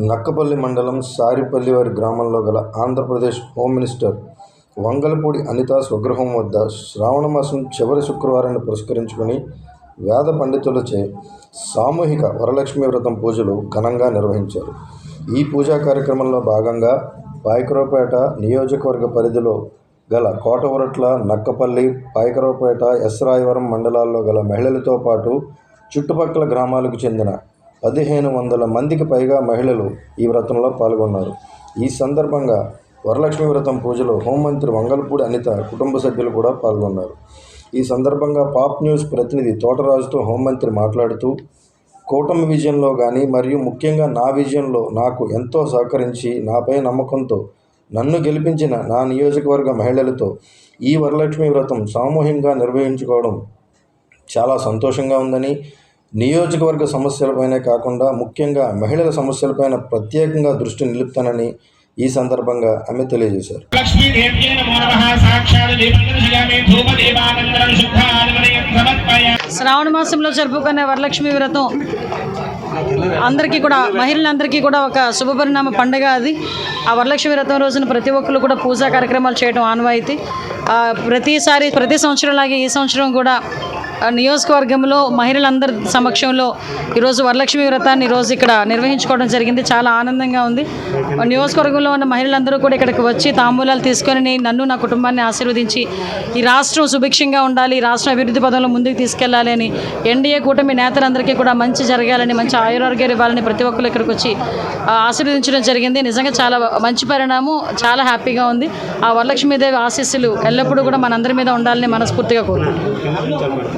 నక్కపల్లి మండలం సారిపల్లివారి గ్రామంలో గల ఆంధ్రప్రదేశ్ హోమ్ మినిస్టర్ వంగలపూడి అనిత స్వగృహం వద్ద శ్రావణమాసం చివరి శుక్రవారాన్ని పురస్కరించుకుని వేద పండితులచే సామూహిక వరలక్ష్మి వ్రతం పూజలు ఘనంగా నిర్వహించారు. ఈ పూజా కార్యక్రమంలో భాగంగా పాయకరావుపేట నియోజకవర్గ పరిధిలో గల కోటవరట్ల, నక్కపల్లి, పాయకరావుపేట, ఎస్ రాయవరం మండలాల్లో గల మహిళలతో పాటు చుట్టుపక్కల గ్రామాలకు చెందిన 1500 మందికి పైగా మహిళలు ఈ వ్రతంలో పాల్గొన్నారు. ఈ సందర్భంగా వరలక్ష్మి వ్రతం పూజలో హోంమంత్రి వంగలపూడి అనిత కుటుంబ సభ్యులు కూడా పాల్గొన్నారు. ఈ సందర్భంగా పాప్ న్యూస్ ప్రతినిధి తోటరాజుతో హోంమంత్రి మాట్లాడుతూ, కూటమి విజయంలో కానీ మరియు ముఖ్యంగా నా విజయంలో నాకు ఎంతో సహకరించి నాపై నమ్మకంతో నన్ను గెలిపించిన నా నియోజకవర్గ మహిళలతో ఈ వరలక్ష్మి వ్రతం సామూహికంగా నిర్వహించుకోవడం చాలా సంతోషంగా ఉందని, నియోజకవర్గ సమస్యలపైనే కాకుండా ముఖ్యంగా మహిళల సమస్యలపైన ప్రత్యేకంగా దృష్టి నిలుపుతానని ఈ సందర్భంగా ఆమె తెలియజేశారు. శ్రావణ మాసంలో జరుపుకునే వరలక్ష్మి వ్రతం అందరికీ కూడా, మహిళలందరికీ కూడా ఒక శుభపరిణామ పండుగ అది. ఆ వరలక్ష్మి వ్రతం రోజున ప్రతి ఒక్కరు కూడా పూజా కార్యక్రమాలు చేయడం ఆనవాయితీ. ప్రతి సంవత్సరం లాగే ఈ సంవత్సరం కూడా నియోజకవర్గంలో మహిళలందరి సమక్షంలో ఈరోజు వరలక్ష్మి వ్రతాన్ని ఈరోజు ఇక్కడ నిర్వహించుకోవడం జరిగింది. చాలా ఆనందంగా ఉంది. నియోజకవర్గంలో ఉన్న మహిళలందరూ కూడా ఇక్కడికి వచ్చి తాంబూలాలు తీసుకొని నన్ను, నా కుటుంబాన్ని ఆశీర్వదించి ఈ రాష్ట్రం సుభిక్షంగా ఉండాలి, ఈ రాష్ట్రం అభివృద్ధి పదంలో ముందుకు తీసుకెళ్లాలి అని, ఎన్డీఏ కూటమి నేతలందరికీ కూడా మంచి జరగాలని, మంచి ఆయురారోగ్యాలు ఇవ్వాలని ప్రతి ఒక్కరు ఇక్కడికి వచ్చి ఆశీర్వదించడం జరిగింది. నిజంగా చాలా మంచి పరిణామం, చాలా హ్యాపీగా ఉంది. ఆ వరలక్ష్మీదేవి ఆశీస్సులు ఎల్లప్పుడూ కూడా మనందరి మీద ఉండాలని మనస్ఫూర్తిగా కోరుకుంటున్నాను.